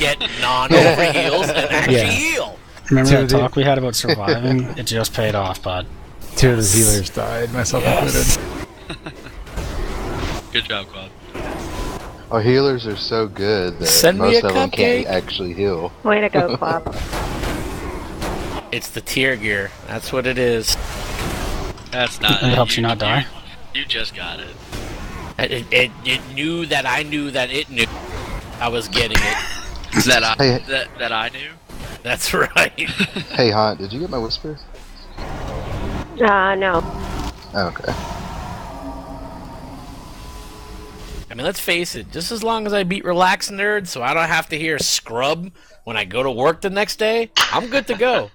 get non-over heals and actually heal. Remember that talk we had about surviving? It just paid off, bud. 2 of the healers died, myself included. Good job, Quad. Our healers are so good that Send me most a of them cupcake. can't actually heal. Way to go, Quap. It's the tier gear. That's what it is. That's not. It helps you not die. You just got it. It knew that I knew that it knew I was getting it. That I knew. That's right. Hey, Haunt, did you get my whisper? No. Oh, okay. I mean, let's face it. Just as long as I beat Relax Nerd, so I don't have to hear scrub when I go to work the next day, I'm good to go.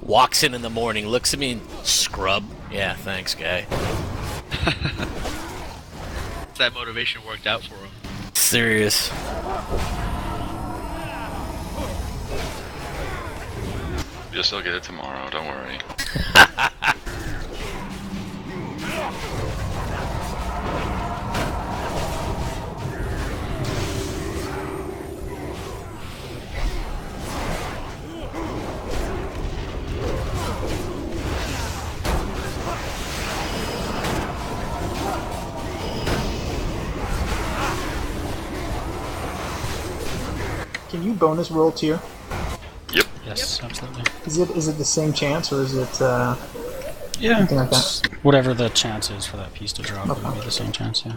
Walks in the morning, looks at me, and scrub. Yeah, thanks, guy. That motivation worked out for him. Serious. You'll still get it tomorrow, don't worry. Can you bonus roll tier? Yep. Yes, absolutely. Is it the same chance, or is it Yeah, something like that? whatever the chance is for that piece to drop, it would be the same chance, yeah.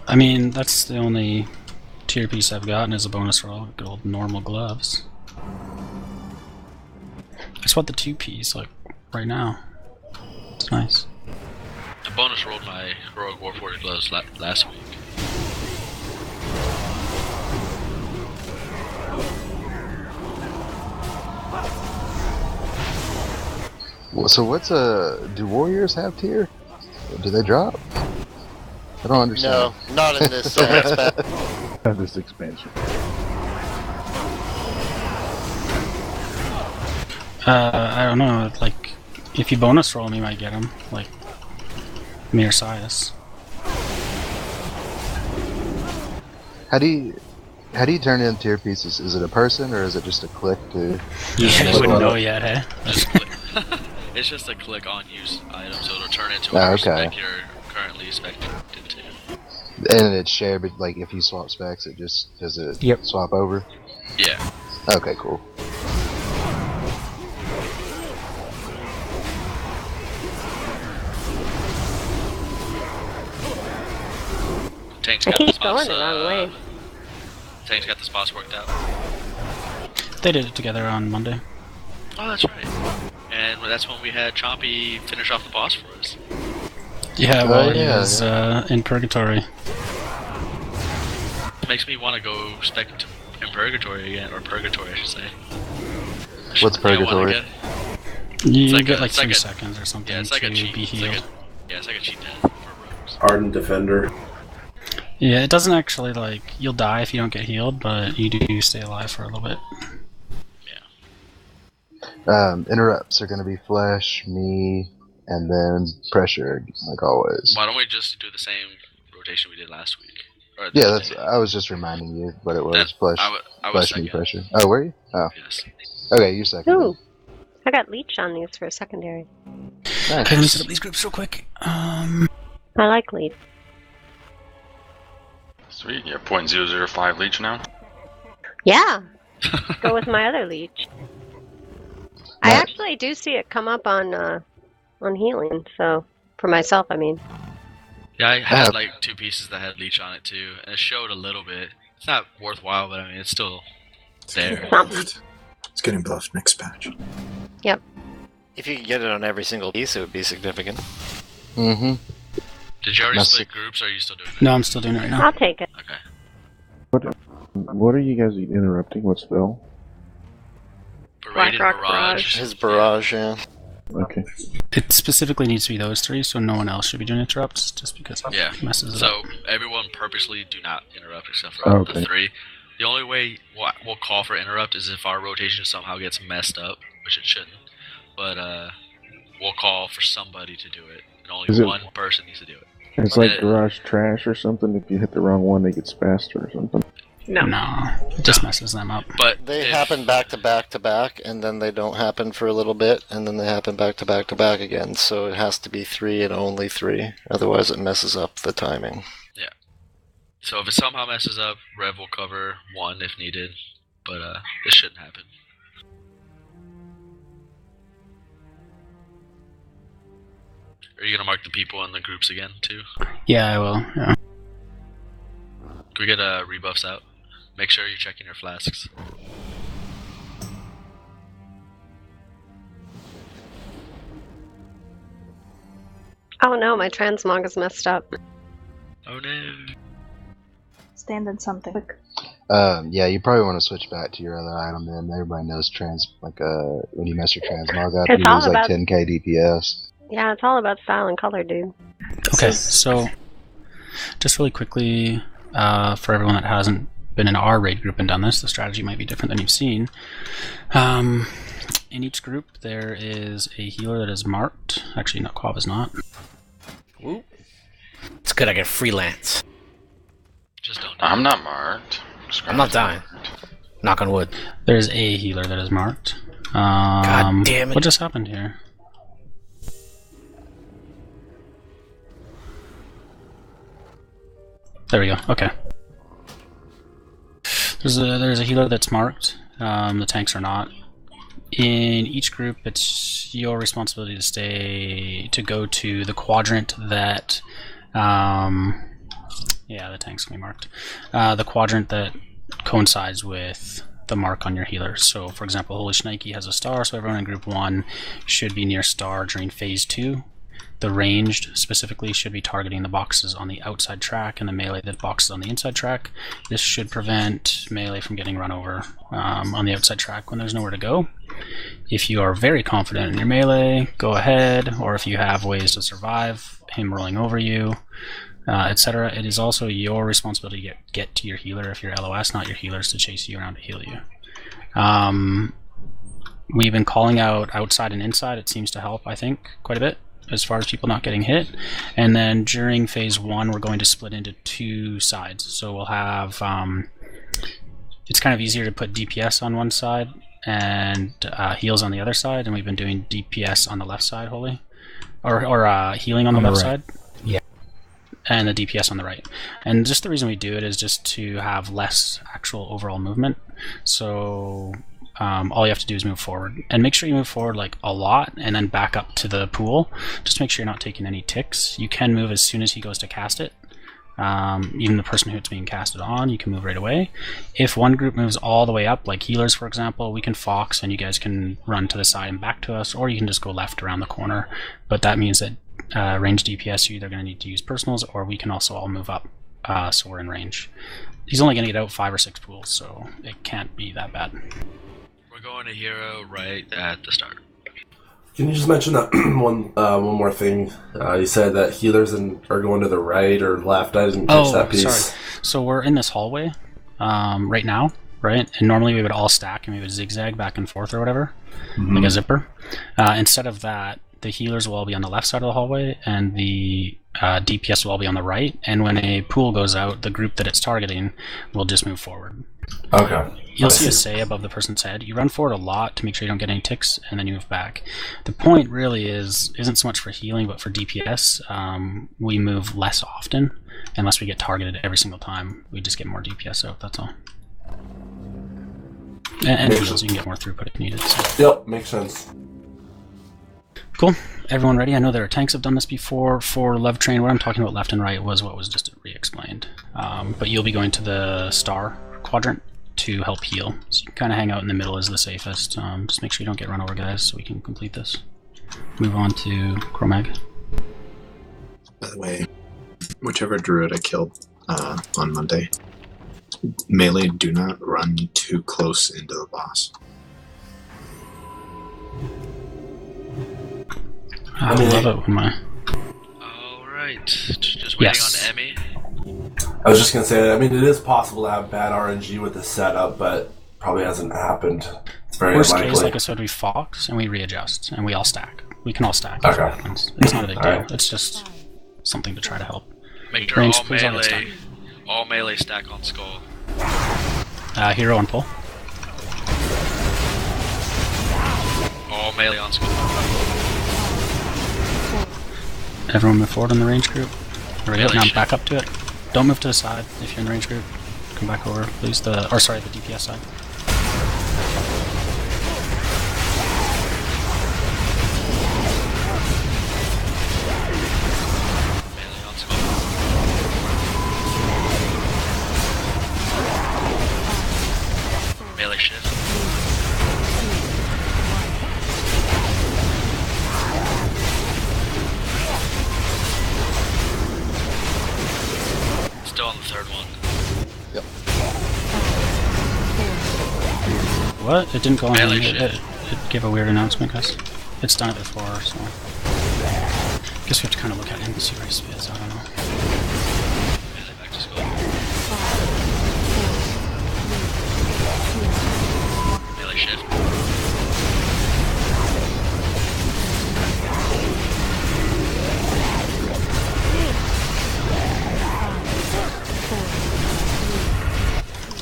I mean, that's the only tier piece I've gotten as a bonus roll. Good old normal gloves. I just want the 2-piece, like, right now. It's nice. I bonus rolled my Heroic Warforged gloves last week. Well, so do warriors have tier? Do they drop? I don't understand. No, not in this aspect. Have this expansion. I don't know, like, if you bonus roll, you might get them, like, Mir Sias. How do you turn in tier pieces? Is it a person or is it just a click to? Yeah, I wouldn't know yet, eh? It's just a click on use item, so it'll turn into Oh, a okay. spec you're currently spec'd into. And it's shared, but like if you swap specs, does it Yep. swap over? Yeah. Okay, cool. Tank's I got the keep spots, going the wrong way. Tank's got the spots worked out. They did it together on Monday. Oh, that's right. And that's when we had Chompy finish off the boss for us. Yeah, Oh, well, he yeah, was in Purgatory. Makes me want to go spec in Purgatory again, or Purgatory, I should say. What's You know what Purgatory? again? You like get a- like it's like 3 a- seconds or something Yeah, it's like to a cheat. be It's healed. like it's like a cheat death for rogues. Ardent Defender. Yeah, it doesn't actually, like, you'll die if you don't get healed, but you do stay alive for a little bit. Interrupts are going to be flesh, me, and then pressure, like always. Why don't we just do the same rotation we did last week? Or Yeah, this day? I was just reminding you, but it was That- flesh, I was flesh, me, second. pressure. Oh, were you? Oh, Yes. okay, you're second. Ooh. I got leech on these for a secondary. Nice. Okay, let me set up these groups real quick. I like leech. Sweet, you have .005 leech now? Yeah. Go with my other leech. I Nice. actually do see it come up on healing, so for myself, I mean. Yeah, I had Yeah. like 2 pieces that had leech on it too, and it showed a little bit. It's not worthwhile, but I mean, it's still there. It's getting buffed next patch. Yep. If you could get it on every single piece, it would be significant. Mm-hmm. Did you already That's split groups, or are you still doing it? No, I'm still doing it right now. I'll take it. Okay. What are you guys interrupting? What spell? Paraded Blackrock Barrage. His barrage, yeah. Okay. It specifically needs to be those 3, so no one else should be doing interrupts, just because it Yeah. messes it up. So everyone purposely do not interrupt except for Okay. the 3. The only way we'll call for interrupt is if our rotation somehow gets messed up, which it shouldn't. But we'll call for somebody to do it. and only Is it- one person needs to do it. It's like garage trash or something. If you hit the wrong one, it gets faster or something. No. No, it just messes them up. But They if- happen back to back to back, and then they don't happen for a little bit, and then they happen back to back to back again. So it has to be 3 and only 3. Otherwise, it messes up the timing. So if it somehow messes up, Rev will cover 1 if needed, but this shouldn't happen. Are you gonna mark the people in the groups again too? Yeah, I will. Yeah. Can we get rebuffs out? Make sure you're checking your flasks. Oh no, my transmog is messed up. Oh no. Standard something. Yeah, you probably want to switch back to your other item then. Everybody knows when you mess your transmog up, It's you all lose like about- 10k DPS. Yeah, it's all about style and color, dude. Okay, so just really quickly, for everyone that hasn't been in our raid group and done this, the strategy might be different than you've seen. In each group, there is a healer that is marked. Actually, no, Quav is not. Ooh. It's good I get freelance. Just don't. I'm not marked. I'm not dying. Knock on wood. There's a healer that is marked. God damn it. What just happened here? There we go. Okay. There's a healer that's marked. The tanks are not. In each group, it's your responsibility to go to the quadrant that. Yeah, the tanks can be marked. The quadrant that coincides with the mark on your healer. So, for example, Holy Shnikey has a star, so everyone in group 1 should be near star during phase 2. The ranged specifically should be targeting the boxes on the outside track, and the melee the boxes on the inside track. This should prevent melee from getting run over on the outside track when there's nowhere to go. If you are very confident in your melee, go ahead, or if you have ways to survive him rolling over you, etc. It is also your responsibility to get to your healer if you're LOS, not your healers to chase you around to heal you. We've been calling out outside and inside. It seems to help, I think, quite a bit as far as people not getting hit. And then during phase 1, we're going to split into 2 sides. So we'll have it's kind of easier to put DPS on one side and heals on the other side, and we've been doing DPS on the left side, Holy, or healing on the left side. Yeah. And the DPS on the right. And just the reason we do it is just to have less actual overall movement. So all you have to do is move forward, and make sure you move forward like a lot and then back up to the pool. Just make sure you're not taking any ticks. You can move as soon as he goes to cast it. Even the person who it's being casted on, you can move right away. If one group moves all the way up, like healers for example, we can fox and you guys can run to the side and back to us, or you can just go left around the corner. But that means that ranged DPS, you're either going to need to use personals, or we can also all move up, so we're in range. He's only going to get out 5 or 6 pools, so it can't be that bad. We're going to hero right at the start. Can you just mention that one more thing? You said that healers are going to the right or left. I didn't catch that piece. Sorry. So we're in this hallway right now, right? And normally we would all stack and we would zigzag back and forth or whatever, like a zipper. Instead of that, the healers will all be on the left side of the hallway, and the DPS will all be on the right. And when a pool goes out, the group that it's targeting will just move forward. Okay. You'll see a say above the person's head. You run forward a lot to make sure you don't get any ticks, and then you move back. The point really isn't so much for healing, but for DPS. We move less often, unless we get targeted every single time. We just get more DPS out, that's all. And heals, you can get more through if needed. So. Yep, makes sense. Cool. Everyone ready? I know there are tanks have done this before. For Love Train, what I'm talking about left and right was what was just re-explained. But you'll be going to the star quadrant to help heal. So you can kind of hang out in the middle is the safest. Just make sure you don't get run over, guys, so we can complete this. Move on to Chromag. By the way, whichever druid I killed on Monday, melee, do not run too close into the boss. I love it when my... Alright, just waiting on Emmy. I was just going to say, I mean, it is possible to have bad RNG with the setup, but probably hasn't happened. It's very Worst unlikely. case, like I said, we fox and we readjust and we all stack. We can all stack if Okay. it happens. It's not a big deal. Alright. It's just something to try to help. Make sure Range, all please, all that's melee stack on skull. Hero and pull. All melee on skull. Everyone move forward in the range group. There we go. Melee Now shift. back up to it. Don't move to the side if you're in the range group. Come back over, please. The DPS side. Melee on skull. Melee shift. Still on the third one. Yep. What? It didn't go on. Melee It shift. gave a weird announcement, guys. It's done it before, so. Guess we have to kind of look at it and see where he is. I don't know. Melee back to skull. Melee shift.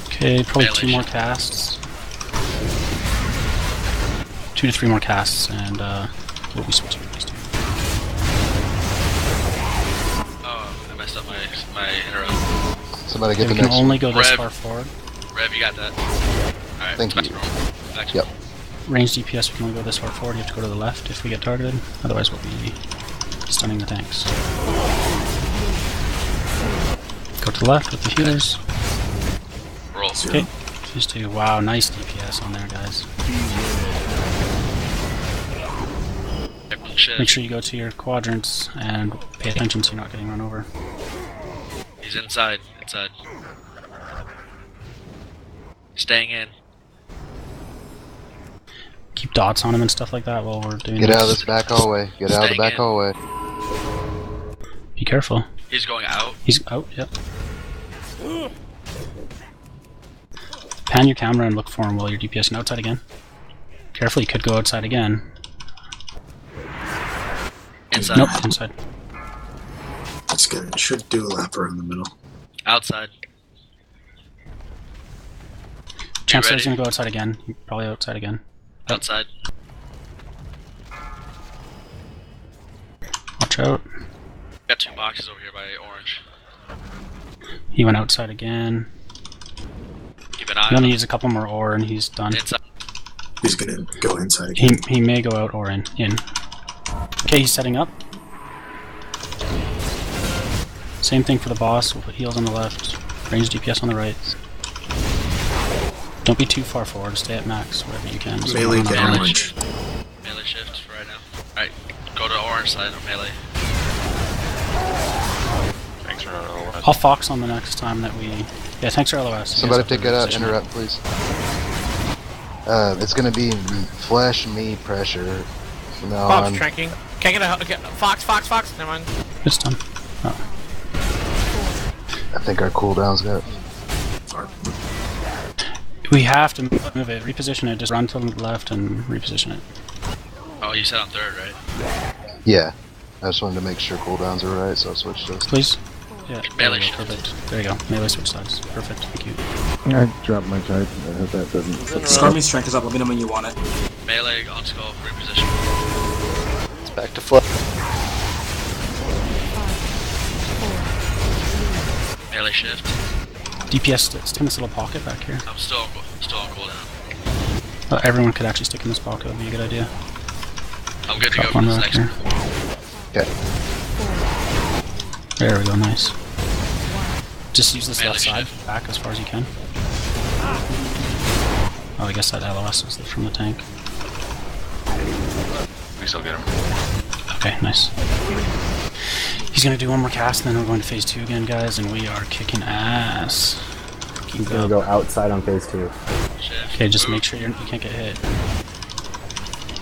Okay, probably Melee 2 more shift. casts. 2 to 3 more casts, and we'll be switching these two. Oh, I messed up my interrupt. Somebody Okay, get we the can next only go this Rev. far forward. Rev, you got that. Alright, Thank back you. to normal. Back to Yep. Ranged DPS, we can only go this far forward. You have to go to the left if we get targeted. Otherwise, we'll be stunning the tanks. Go to the left with the healers. roll. Okay, these two. Wow, nice DPS on there, guys. Shift. Make sure you go to your quadrants and pay attention so you're not getting run over. He's inside. Inside. Staying in. Keep dots on him and stuff like that while we're doing Get this. out of this back hallway. Get out of the Staying back in. hallway. Be careful. He's going out. He's out, yep. Pan your camera and look for him while you're DPSing outside again. Careful, he could go outside again. Inside. Nope, inside. That's good. It should do a lap around the middle. Outside. Chancellor's ready? gonna go outside again. Probably outside again. Outside. Watch out. Got 2 boxes over here by orange. He went outside again. Keep an eye He on only him. needs a couple more ore and he's done. Inside. He's gonna go inside again. He may go out or in. Okay, he's setting up. Same thing for the boss. We'll put heals on the left. Range DPS on the right. Don't be too far forward. Stay at max wherever you can. So Melee we're not get on orange. Melee shift for right now. Alright. Go to orange side of melee. Thanks for LOS. I'll fox on the next time that we... Yeah, thanks for LOS. You Somebody guys have take that out. position. Interrupt, please. It's gonna be flesh me pressure from now Fox on. tranking. Can't get a Fox. Never mind. It's done. Oh. I think our cooldowns got. We have to move it. Reposition it. Just run to the left and reposition it. Oh, you said on third, right? Yeah. I just wanted to make sure cooldowns are right, so I switched those. Please. Yeah. Melee there we go, shift. perfect. There you go. Melee switch sides. Perfect. Thank you. I dropped my type. I hope that doesn't. Stormy's strength is up. Let me know when you want it. Melee on skull, reposition. It's back to flip. Melee shift. DPS, stick in this little pocket back here. I'm still on cooldown. Everyone could actually stick in this pocket. That would be a good idea. I'm good to Drop go for one this back next here. one. Okay. There we go. Nice. Just use this Melee left side shift. back as far as you can. Oh, I guess that LOS is from the tank. We still get him. Okay, nice. He's gonna do one more cast, and then we're going to phase 2 again, guys, and we are kicking ass. He's gonna go outside on phase 2. Shift. Okay, just Move. make sure you can't get hit.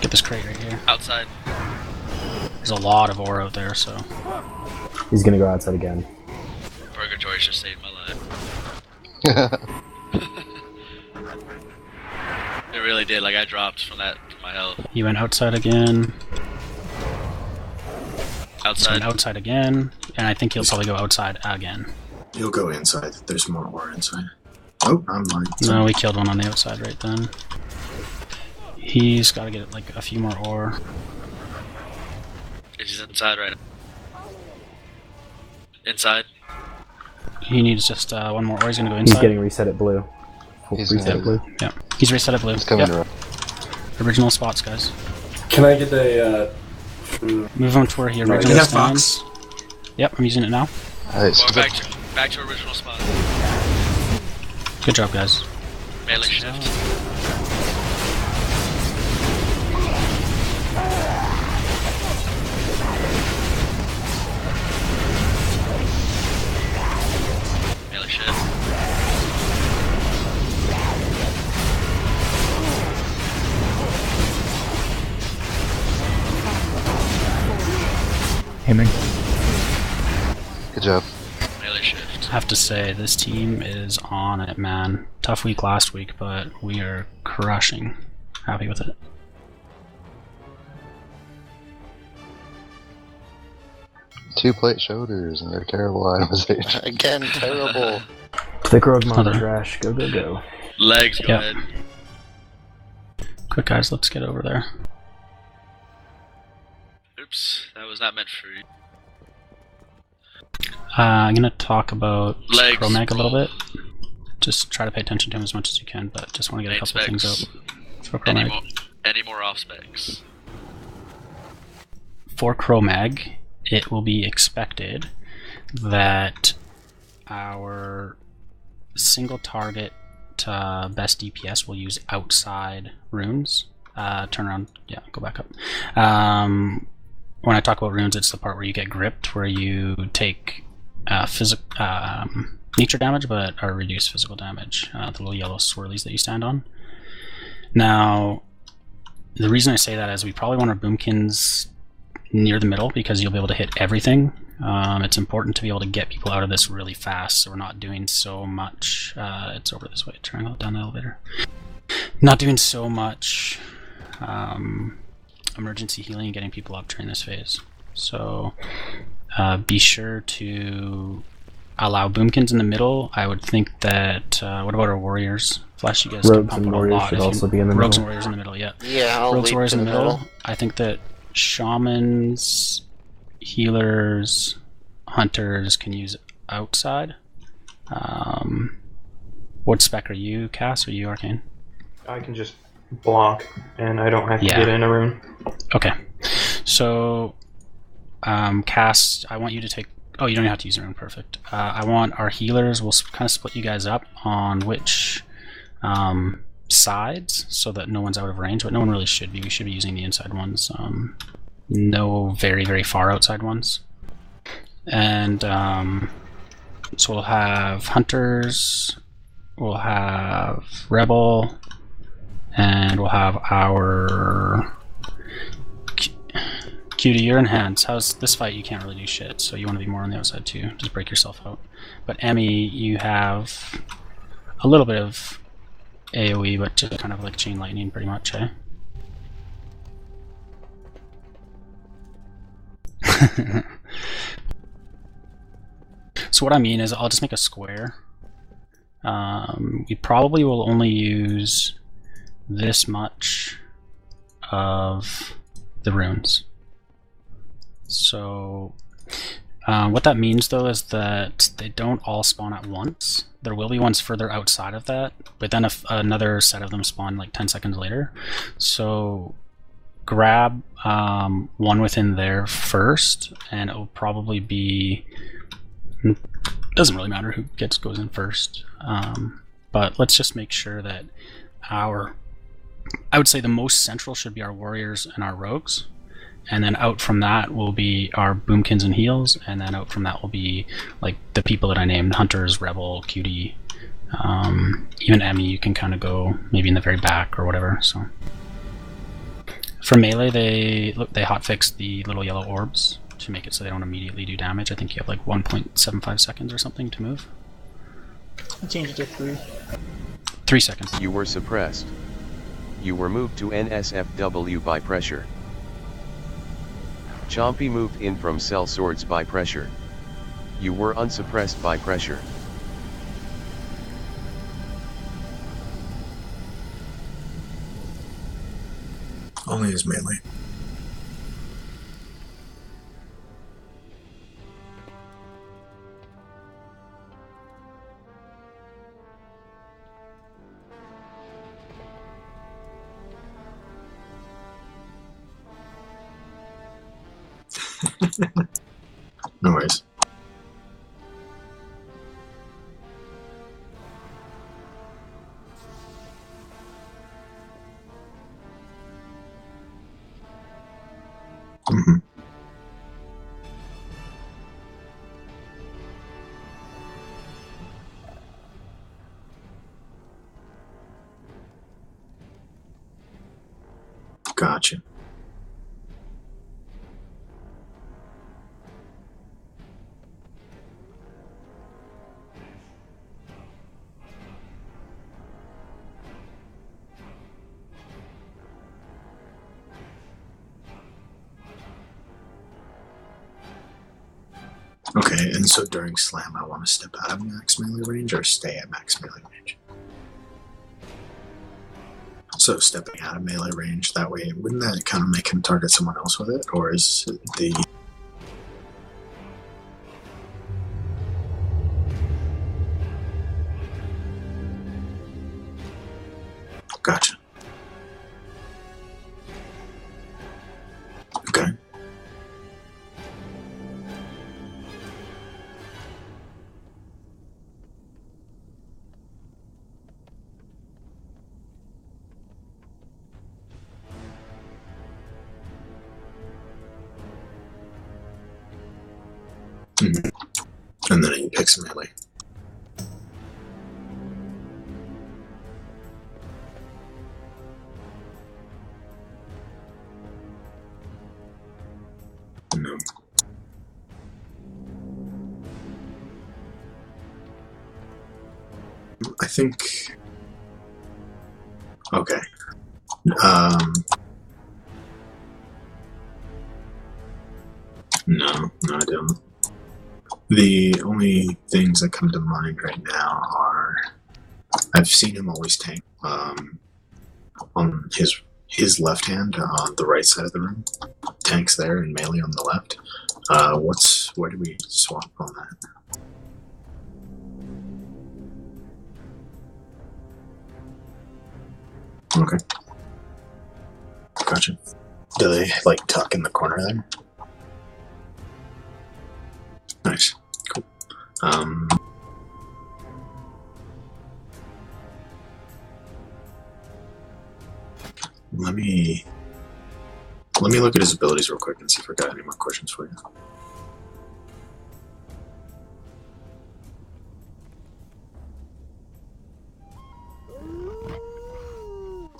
Get this crate right here. Outside. There's a lot of ore out there, so. He's gonna go outside again. Oregoreger just saved my life. It really did. Like I dropped from my health. He went outside again. Outside. Outside again, and I think he'll probably go outside again. He'll go inside. There's more ore inside. Oh, I'm lying. No, we killed one on the outside right then. He's got to get like a few more ore. He's inside right now. Inside. He needs just one more ore. He's gonna go inside. He's getting reset at blue. He's Reset at blue. Yeah, he's reset at blue. He's coming Yep. Original spots, guys. Can I get a... Move him to where he originally You have stands. Fox. Yep, I'm using it now. Nice. Going back to original spot. Good job, guys. Melee shift. Melee shift. Aiming. Good job. Melee shift. I have to say, this team is on it, man. Tough week last week, but we are crushing. Happy with it. Two plate shoulders and their terrible itemization. Again, terrible. Thick road monitor crash. Go, go, go. Legs, go Yep. ahead. Quick, guys, let's get over there. Oops, that was not meant for you. I'm gonna talk about Legs, Chromag a little roll. bit. Just try to pay attention to him as much as you can, but just want to get a Main couple of things specs. out for Any Chromag. more off specs? For Chromag, it will be expected that our single target best DPS will use outside runes. Turn around, yeah, go back up. When I talk about runes, it's the part where you get gripped, where you take nature damage, but are reduced physical damage. The little yellow swirlies that you stand on. Now, the reason I say that is we probably want our boomkins near the middle because you'll be able to hit everything. It's important to be able to get people out of this really fast, so we're not doing so much. It's over this way. Trying to go down the elevator. Not doing so much emergency healing and getting people up during this phase. So be sure to allow boomkins in the middle. I would think that what about our warriors? Flash, you guys can Rogues pump and out a warriors lot. should If you- also be in the Rogues middle. and warriors in the middle, yeah. Yeah, I'll Rogues leap warriors to in the the middle. middle. I think that shamans, healers, hunters can use outside. What spec are you, Cass? Or are you Arcane? I can just block, and I don't have to Yeah. get in a room. Okay. So, Cass, I want you to take... Oh, you don't have to use your own. Perfect. I want our healers, we'll kind of split you guys up on which sides so that no one's out of range, but no one really should be. We should be using the inside ones. No very, very far outside ones. And so we'll have hunters, we'll have rebel, and we'll have our... Cutie, you're in hands. How's this fight? You can't really do shit, so you want to be more on the outside too. Just break yourself out. But Emmy, you have a little bit of AoE, but just kind of like chain lightning pretty much, eh? So what I mean is I'll just make a square. We probably will only use this much of the runes. So what that means though is that they don't all spawn at once. There will be ones further outside of that, but then if another set of them spawn like 10 seconds later. So grab one within there first, and it will probably be... Doesn't really matter who goes in first, but let's just make sure that I would say the most central should be our warriors and our rogues, and then out from that will be our boomkins and heals, and then out from that will be like the people that I named: hunters, rebel, cutie, even Emmy. You can kind of go maybe in the very back or whatever. So for melee, they hotfix the little yellow orbs to make it so they don't immediately do damage. I think you have like 1.75 seconds or something to move. I changed it to 3. 3 seconds. You were suppressed. You were moved to NSFW by pressure. Chompy moved in from sell swords by pressure. You were unsuppressed by pressure. Only his melee. No worries. Mm-hmm. Gotcha. Okay, and so during slam, I want to step out of max melee range or stay at max melee range? So stepping out of melee range, that way, wouldn't that kind of make him target someone else with it? Or is the... Gotcha. Okay. Mm-hmm. And then he picks melee. No. I think... Okay. No, I don't. The only things that come to mind right now are I've seen him always tank on his left hand on the right side of the room. Tanks there and melee on the left. Where do we swap on that? Okay. Gotcha. Do they like tuck in the corner there? Nice. Cool. Let me look at his abilities real quick and see if I got any more questions for you.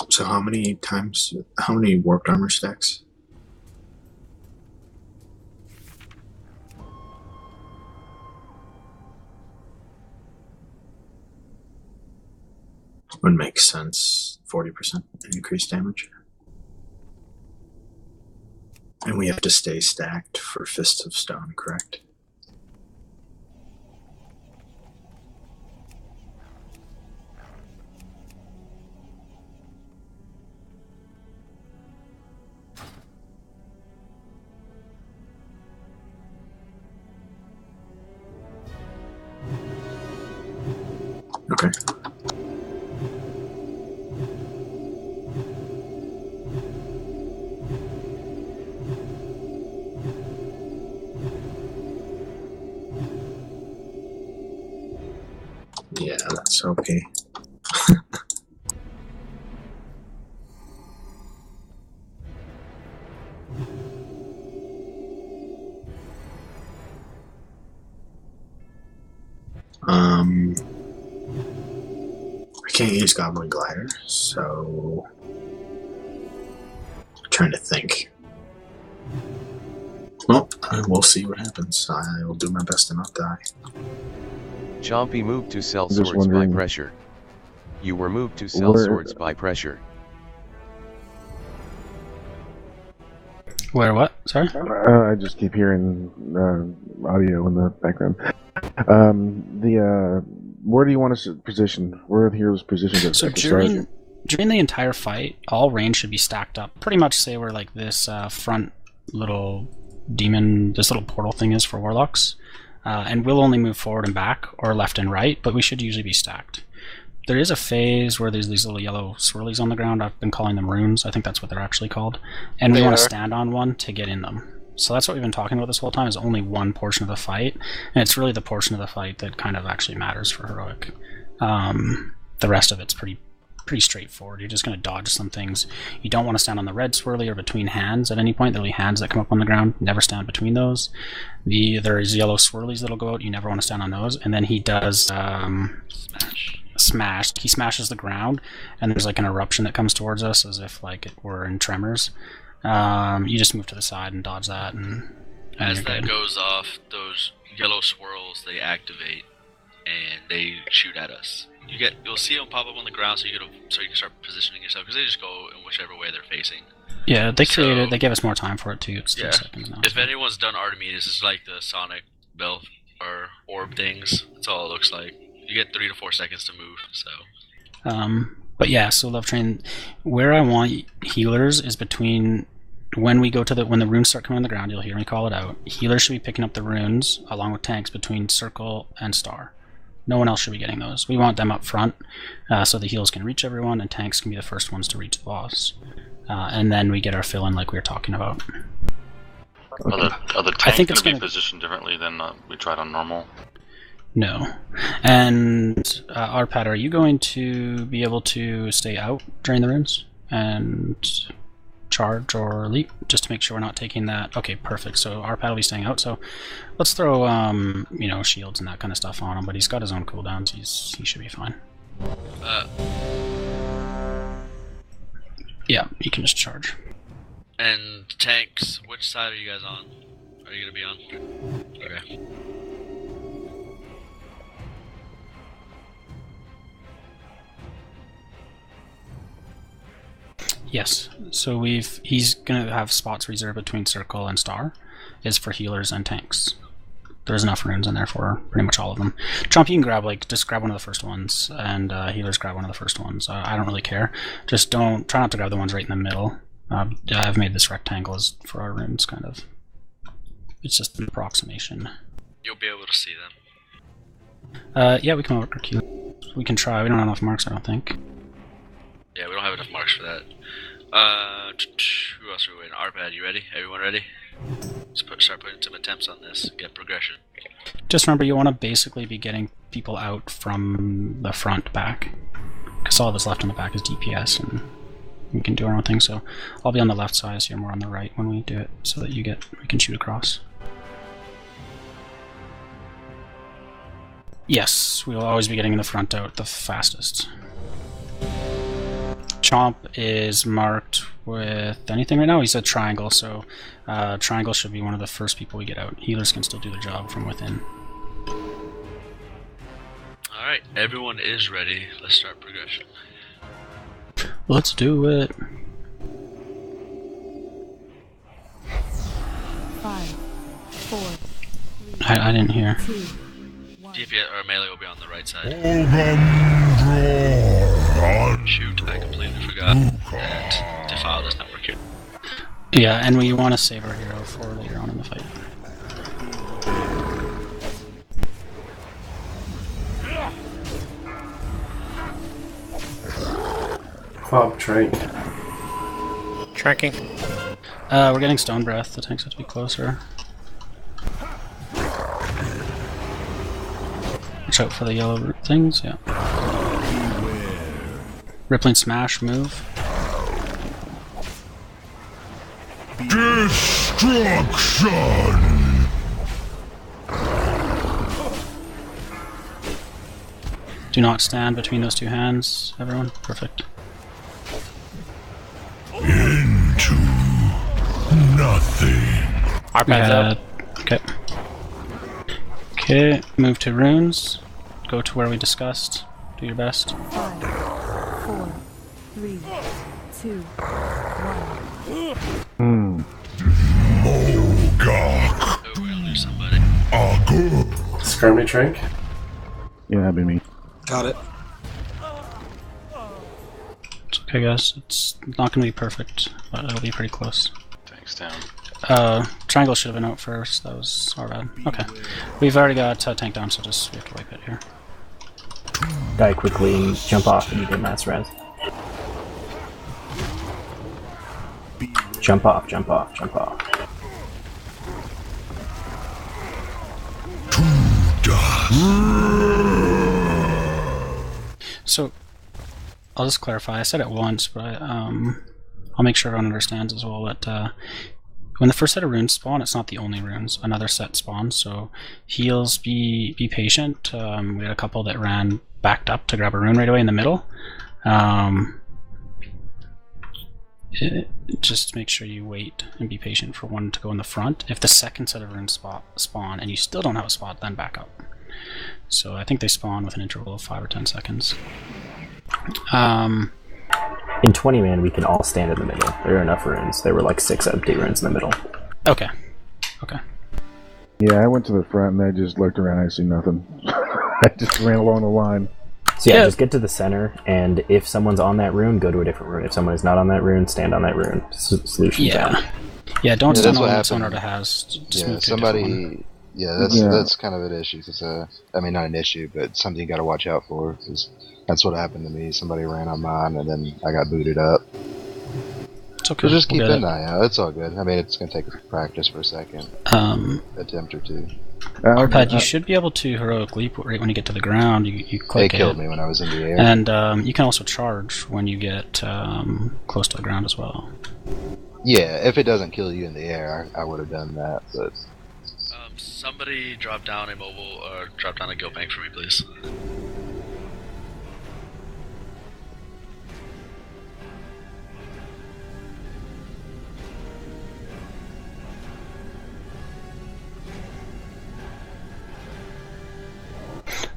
So how many warped armor stacks? Would make sense. 40% increased damage. And we have to stay stacked for Fists of Stone, correct? Okay. Yeah, that's okay. I can't use Goblin Glider, so I'm trying to think. Well, we'll see what happens. I will do my best to not die. Chompy moved to sell swords by pressure. You were moved to sell swords by pressure. Where what? Sorry? I just keep hearing audio in the background. Where do you want us to position? Where are the heroes positioned at So the start? during the entire fight, all range should be stacked up. Pretty much say where like this front little demon, this little portal thing is for warlocks. And we'll only move forward and back, or left and right, but we should usually be stacked. There is a phase where there's these little yellow swirlies on the ground. I've been calling them runes. I think that's what they're actually called. And we want to stand on one to get in them. So that's what we've been talking about this whole time, is only one portion of the fight. And it's really the portion of the fight that kind of actually matters for heroic. The rest of it's pretty straightforward. You're just going to dodge some things. You don't want to stand on the red swirly or between hands at any point. There'll be hands that come up on the ground. Never stand between those. There's yellow swirlies that'll go out. You never want to stand on those. And then he does smash. He smashes the ground, and there's like an eruption that comes towards us as if like we're in tremors. You just move to the side and dodge that. And as that goes off, those yellow swirls, they activate and they shoot at us. You'll see them pop up on the ground, so you can start positioning yourself, because they just go in whichever way they're facing. Yeah, they gave us more time for it too. It's 3 seconds now. If anyone's done Artemis, it's like the Sonic bell or orb things. That's all it looks like. You get 3 to 4 seconds to move. So. But yeah, so Love Train, where I want healers is between when we go to when the runes start coming on the ground. You'll hear me call it out. Healers should be picking up the runes along with tanks between circle and star. No one else should be getting those. We want them up front, so the heals can reach everyone, and tanks can be the first ones to reach the boss. And then we get our fill-in like we were talking about. Are the tanks going to be positioned differently than we tried on normal? No. And Arpad, are you going to be able to stay out during the runes and charge or leap, just to make sure we're not taking that? Okay, perfect. So Arpad will be staying out. So let's throw shields and that kind of stuff on him, but he's got his own cooldowns. He should be fine. Yeah, he can just charge. And tanks, which side are you guys on? Are you gonna be on? Okay. Yes, so he's gonna have spots reserved between circle and star, is for healers and tanks. There's enough runes in there for pretty much all of them. Chomp, you can just grab one of the first ones, and healers grab one of the first ones. I don't really care. Just try not to grab the ones right in the middle. I've made this rectangle for our runes, kind of. It's just an approximation. You'll be able to see them. Yeah, we can work our healers. We can try. We don't have enough marks, I don't think. Yeah, we don't have enough marks for that. Who else are we waiting? Arpad, you ready? Everyone ready? Let's start putting some attempts on this. Get progression. Just remember, you want to basically be getting people out from the front back, because all that's left in the back is DPS, and we can do our own thing. So I'll be on the left side, so you're more on the right when we do it, so that we can shoot across. Yes, we will always be getting in the front out the fastest. Chomp is marked with anything right now. He's a triangle, so triangle should be one of the first people we get out. Healers can still do the job from within. Alright, everyone is ready. Let's start progression. Let's do it. 5, 4, 3, I didn't hear. 2, DPS or melee will be on the right side. Shoot, I completely forgot that Defile does not work here. Yeah, and we want to save our hero for later on in the fight. Club trank. Tracking. We're getting Stone Breath. The tanks have to be closer. Watch out for the yellow things, yeah. Rippling Smash, move. Destruction! Do not stand between those two hands, everyone. Perfect. Into nothing. Arpad's up. Okay. Okay, move to runes. Go to where we discussed. Do your best. 5, 4, 3, 2, 1. Blackrock. Oh, we're gonna lose somebody. Scrum me, Trank? Yeah, that'd be me. Got it. It's okay, guys. It's not going to be perfect, but it'll be pretty close. Thanks, down. Triangle should have been out first. That was our bad. Okay. We've already got tank down, so just we have to wipe it here. Die quickly and jump off and you get mass res. Jump off, jump off, jump off. So, I'll just clarify. I said it once, but I'll make sure everyone understands as well that when the first set of runes spawn, it's not the only runes. Another set spawns, so heals, be patient. We had a couple that ran backed up to grab a rune right away in the middle. Just make sure you wait and be patient for one to go in the front. If the second set of runes spawn and you still don't have a spot, then back up. So I think they spawn with an interval of 5 or 10 seconds. In 20-man, we can all stand in the middle. There are enough runes. There were like 6 empty runes in the middle. Okay. Okay. Yeah, I went to the front and I just looked around. I see nothing. I just ran along the line. So yeah, just get to the center, and if someone's on that rune, go to a different rune. If someone is not on that rune, stand on that rune. Solution found. Yeah, don't stand on what someone already has. Just move to somebody. one. Yeah, that's kind of an issue. Cause, I mean, not an issue, but something you got to watch out for. Cause that's what happened to me. Somebody ran on mine, and then I got booted up. It's okay. So just keep an eye out. It's all good. I mean, it's gonna take practice for a second. Attempt or two. Arpad, you should be able to heroic leap right when you get to the ground. You click it. They killed me when I was in the air. And you can also charge when you get close to the ground as well. Yeah, if it doesn't kill you in the air, I would have done that. But somebody drop down a mobile or drop down a guild bank for me, please.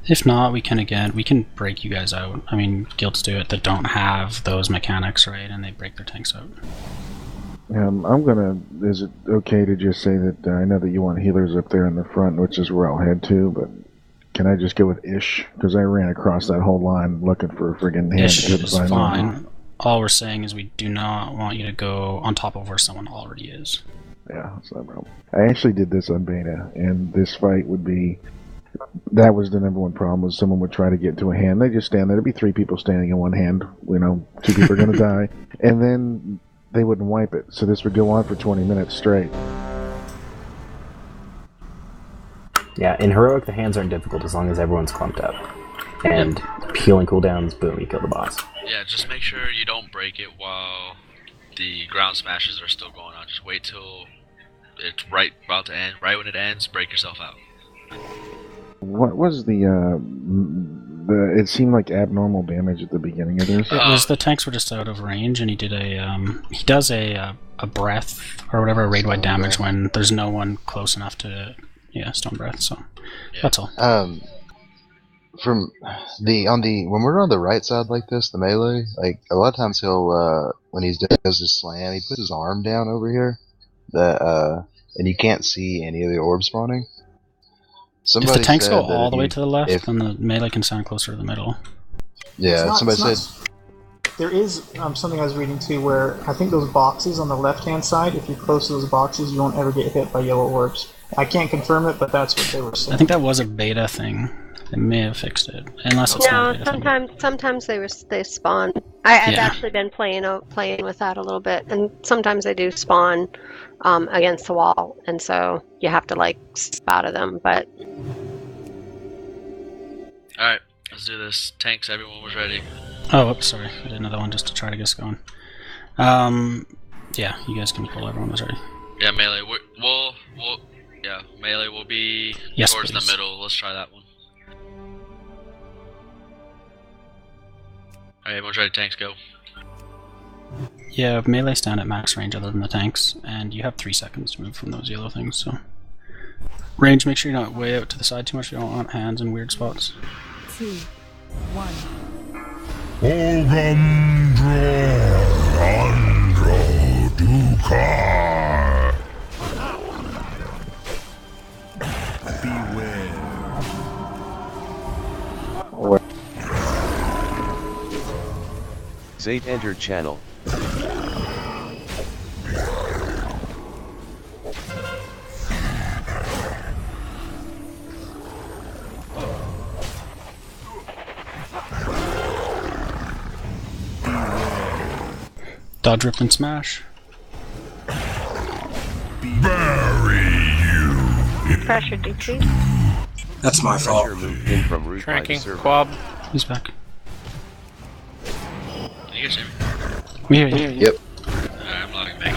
If not, we can break you guys out. I mean, guilds do it that don't have those mechanics, right? And they break their tanks out. Is it okay to just say that I know that you want healers up there in the front, which is where I'll head to, but can I just go with Ish? Because I ran across that whole line looking for a friggin' hand. Ish is fine. All we're saying is we do not want you to go on top of where someone already is. Yeah, that's no problem. I actually did this on beta, and this fight would be... That was the number one problem, was someone would try to get to a hand. They just stand there. There'd be 3 people standing in one hand. 2 people are going to die. And then they wouldn't wipe it. So this would go on for 20 minutes straight. Yeah, in Heroic, the hands aren't difficult as long as everyone's clumped up. And healing cooldowns, boom, you kill the boss. Yeah, just make sure you don't break it while the ground smashes are still going on. Just wait till it's about to end. Right when it ends, break yourself out. What was the it seemed like abnormal damage at the beginning of this? It was the tanks were just out of range, and he did he does a breath or whatever, a raid-wide damage when there's no one close enough to stone breath. So that's all. From when we're on the right side like this, the melee, like a lot of times he'll when he does his slam, he puts his arm down over here, and you can't see any of the orbs spawning. If the tanks go all the way to the left, then the melee can stand closer to the middle. Yeah, somebody said... There is something I was reading too where I think those boxes on the left-hand side, if you're close to those boxes, you won't ever get hit by yellow orbs. I can't confirm it, but that's what they were saying. I think that was a beta thing. They may have fixed it, unless it's not a beta thing. Sometimes they spawn. I've actually been playing with that a little bit, and sometimes they do spawn against the wall, and so you have to step out of them. But all right, let's do this. Tanks, everyone was ready. Oh, oops, sorry, I did another one just to try to get us going. Yeah, you guys can pull. Everyone was ready. Yeah, melee. Melee will be towards the middle. Let's try that one. Alright, everyone's ready. Tanks, go. Yeah, melee stand at max range other than the tanks, and you have 3 seconds to move from those yellow things, so... Range, make sure you're not way out to the side too much, you don't want hands in weird spots. 2, 1. Andro Dukar. Zayt entered channel. Dodge, rip, and smash. Bury you. Pressure decrease. That's my fault. Moved in from root by the Tranking, server. Quab. He's back. Can you guys hear me? We hear you. Yep. Alright, I'm logging back.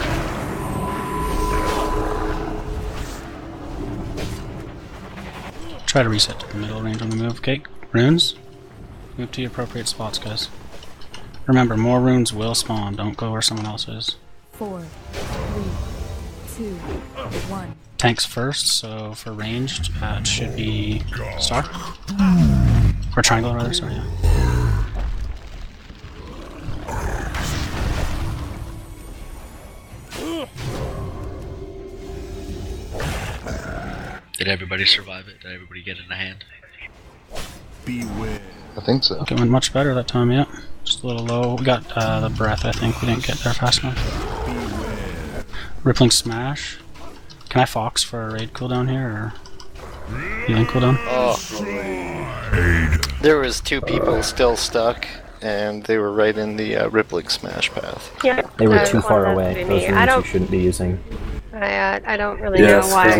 Try to reset to the middle range when we move. Okay, runes. Move to your appropriate spots, guys. Remember, more runes will spawn. Don't go where someone else is. 4, 3, 2, 1. Tanks first, so for ranged, it should be star. Or triangle, rather, sorry. Yeah. Did everybody survive it? Did everybody get in the hand? Beware. I think so. Okay, went much better that time, yeah. Just a little low. We got the breath, I think. We didn't get there fast enough. Rippling Smash. Can I Fox for a raid cooldown here, or healing cooldown? Oh. There was 2 people still stuck, and they were right in the Rippling Smash path. Yeah. They were too far away. Those runes you shouldn't be using. I don't really know why.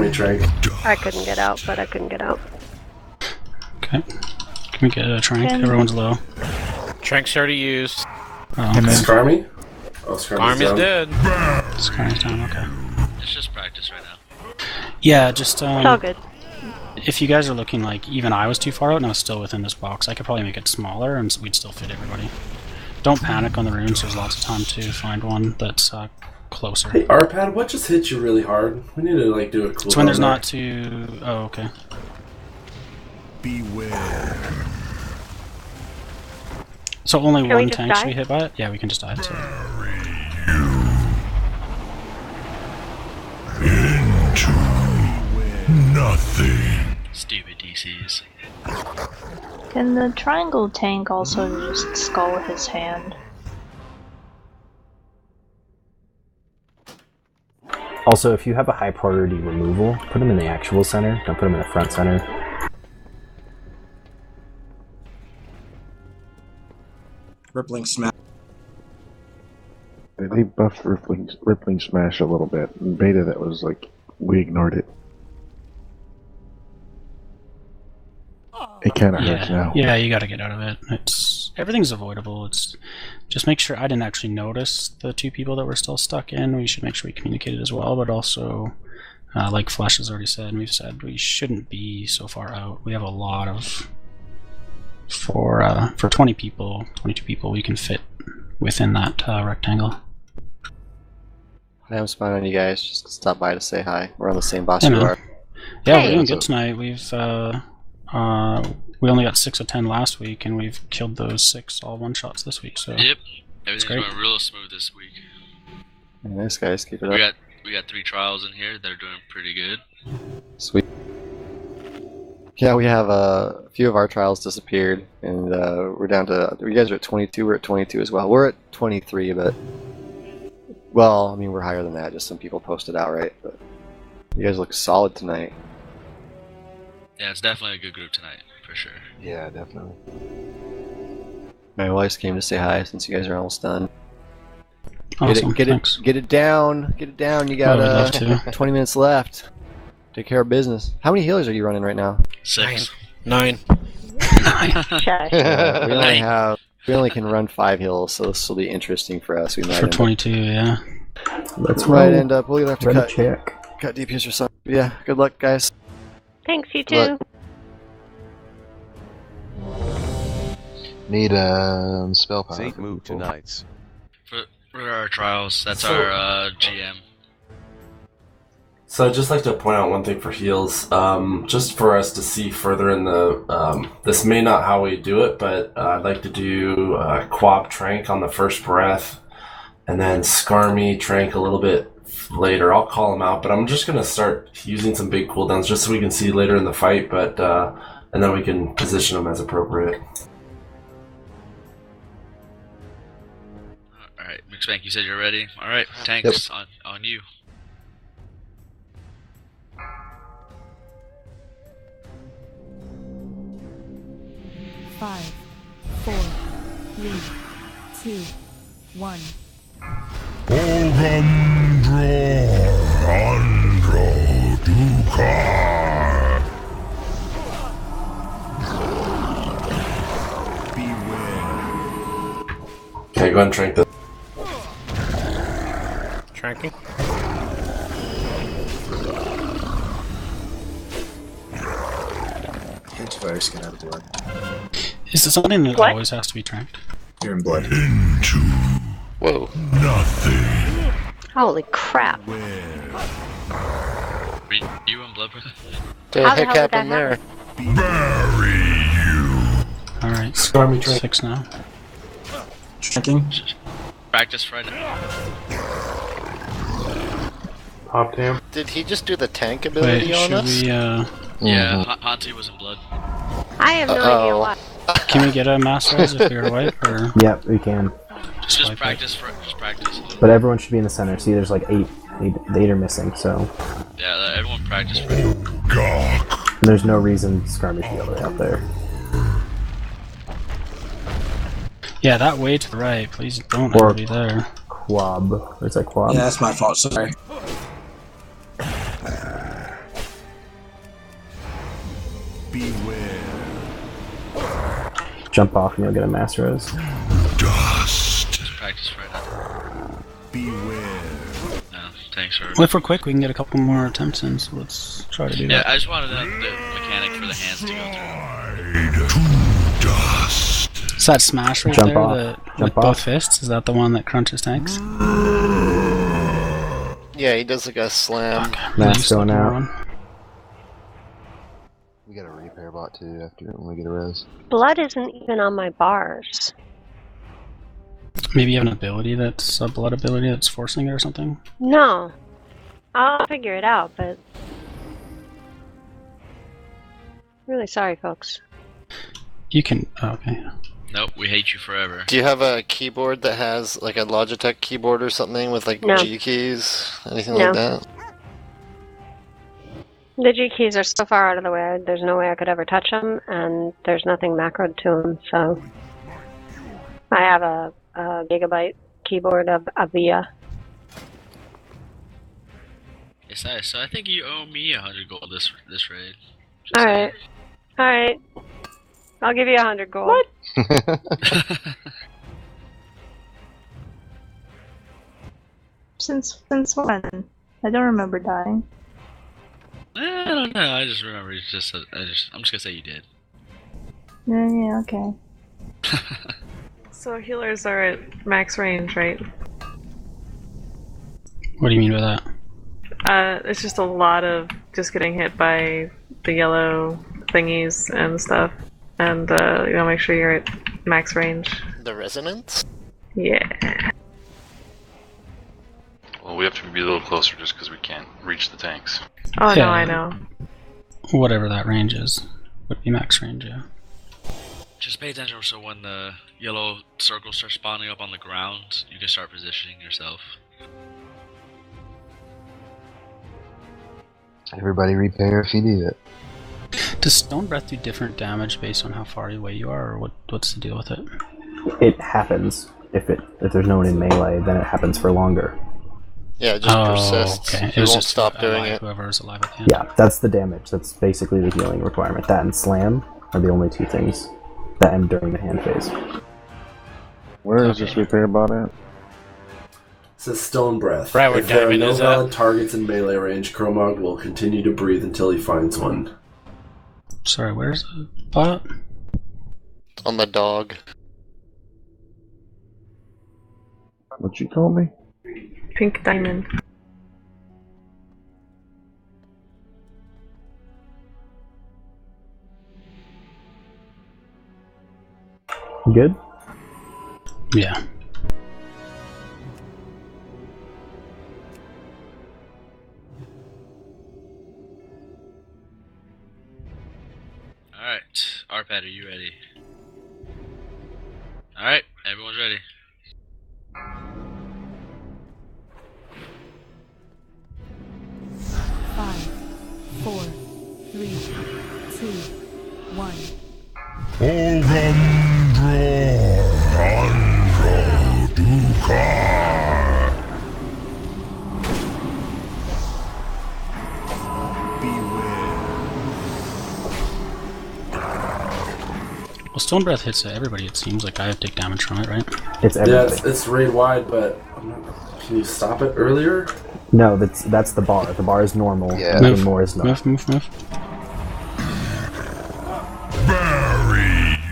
I couldn't get out, but I couldn't get out. Okay. Can we get a trank? Everyone's low. Trank's already used. And then Skarmy? Oh, Skarmy's dead. Skarmy's down, okay. It's just practice right now. Yeah, just It's all good. if you guys are looking like even I was too far out and I was still within this box, I could probably make it smaller and we'd still fit everybody. Don't panic on the runes, there's lots of time to find one that's closer. Hey, Arpad, what just hit you really hard? We need to like do a cool. It's when there's not too... Oh, okay. Beware. So only Can we one just tank should die? be hit by it? Yeah, we can just die. So. Into nothing. Stupid DCs. Can the triangle tank also just skull his hand? Also, if you have a high priority removal, put them in the actual center. Don't put them in the front center. Rippling Smash. They buffed Rippling Smash a little bit. In beta, that was like, we ignored it. It kind of hurts now. Yeah, you gotta get out of it. Everything's avoidable. It's just make sure. I didn't actually notice the 2 people that were still stuck in. We should make sure we communicated as well, but also, like Flesh has already said, and we've said, we shouldn't be so far out. We have a lot of... For 20 people, 22 people, we can fit within that rectangle. I'm spying on you guys. Just stop by to say hi. We're on the same boss Hey, you man. are. Yeah, Hey. we're doing good tonight. We only got 6 of 10 last week, and we've killed those 6 all one-shots this week. So Yep. Everything's great. going real smooth this week. Nice guys, keep it up. We got 3 trials in here that are doing pretty good. Sweet. Yeah, we have a few of our trials disappeared, and we're down to. You guys are at 22. We're at 22 as well. We're at 23, but well, I mean we're higher than that. Just some people posted outright, but you guys look solid tonight. Yeah, it's definitely a good group tonight, for sure. Yeah, definitely. My wife came to say hi since you guys are almost done. Awesome, Get it down. Get it down. You got I'd love to. 20 minutes left. Take care of business. How many healers are you running right now? 6. 9. We only can run 5 heals, so this will be interesting for us. We might For 22, yeah. Let's might roll. end up. We'll either have to Run a cut check. DPS or something. Yeah. Good luck, guys. Thanks, you too. Look. Need spell power. Zayt move to Knights. For our trials, that's So- our GM. So I'd just like to point out one thing for heals, just for us to see further in the, this may not how we do it, but I'd like to do Quab Trank on the first breath, and then Skarmy Trank a little bit later. I'll call them out, but I'm just going to start using some big cooldowns just so we can see later in the fight, but and then we can position them as appropriate. X-Bank, you said you're ready? Alright, tanks, on you. Five, 4, 3, 2, 1. Andro Dukar. Okay, go ahead and trank this. Tranking. Antivirus, get out of blood. Is this something that always has to be tranked? You're in blood. Whoa. Nothing. Holy crap. Were you in blood, brother? The How the heck hell did that happened there? Bury you. Alright, Stormy trank. 6 now. Checking. Practice Friday. Pop him. Did he just do the tank ability Wait, on should us? we, Yeah, Hanti was in blood. I have no idea why. can we get a mass res if we were wipe, or Yep, we can. Just wipe practice just practice. But everyone should be in the center. See, there's like 8 are missing, so Yeah, everyone practice Friday. there's no reason skirmish to go out there. Yeah, that way to the right, please don't Or ever be there. Quab. There's that quab. Yeah, that's my fault. Sorry. Beware. Jump off and you'll get a mass res. Dust. Just practice Friday. Beware. No, thanks for... Well, if we're quick, we can get a couple more attempts in, so let's try to do Yeah, that. I just wanted the mechanic for the hands to go through. Is that smash right Jump there off. that, Jump with off. both fists? Is that the one that crunches tanks? Yeah, he does like a slam. Mass going out. We got a repair bot too after when we get a res. Blood isn't even on my bars. Maybe you have an ability that's a blood ability that's forcing it or something? No. I'll figure it out, but... Really sorry, folks. You can... Oh, okay. Nope, we hate you forever. Do you have a keyboard that has like a Logitech keyboard or something with like No. G keys? Anything No. like that? The G keys are so far out of the way, there's no way I could ever touch them, and there's nothing macroed to them, so... I have a gigabyte keyboard of Avia. Yes, so I think you owe me 100 gold this raid. Alright. Alright. I'll give you 100 gold. What? Since when? I don't remember dying. I don't know. I just remember. It's just. I'm just gonna say you did. Yeah, okay. So healers are at max range, right? What do you mean by that? It's just a lot of just getting hit by the yellow thingies and stuff, and you gotta make sure you're at max range. The resonance? Yeah. Well, we have to be a little closer just because we can't reach the tanks. Oh Yeah. no, I know. Whatever that range is. Would be max range, yeah. Just pay attention so when the yellow circles start spawning up on the ground, you can start positioning yourself. Everybody repair if you need it. Does Stone Breath do different damage based on how far away you are, or what's the deal with it? It happens. If there's no one in melee, then it happens for longer. Yeah, it just persists. Okay. You was won't just stop doing it. Whoever is alive at the end. Yeah, that's the damage. That's basically the healing requirement. That and slam are the only two things that end during the hand phase. Where is this repair bot at? It says Stone Breath. Right where if there are Diamond no is at. valid targets in melee range, Kromog will continue to breathe until he finds one. Sorry, where's the bot? On the dog. What you call me? Pink diamond. Good? Yeah. Alright, Arpad, are you ready? Alright, everyone's ready. 5, 4, 3, 2, 1. Well, Stone Breath hits everybody, it seems like I have to take damage from it, right? It's everybody. Yeah, it's raid wide, but can you stop it earlier? No, that's the bar. The bar is normal. Yeah. Anything more is not. Move.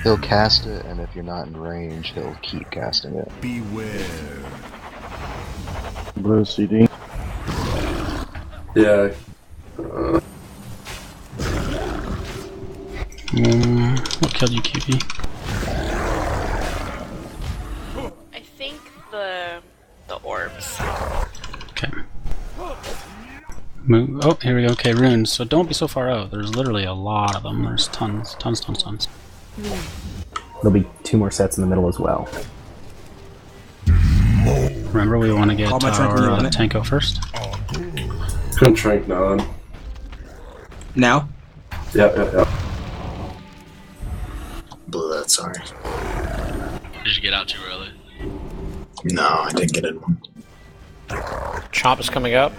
He'll cast it, and if you're not in range, he'll keep casting it. Beware. Blue CD. Yeah. What killed you, QP? I think the orbs. Okay. Move. Oh, here we go. Okay, runes. So don't be so far out. There's literally a lot of them. There's tons. There'll be 2 more sets in the middle as well. Remember, we want to get our Tanko first. Couldn't trank now then. Now? Yeah. Blew that, sorry. Did you get out too early? No, I didn't get in one. Chomp is coming up.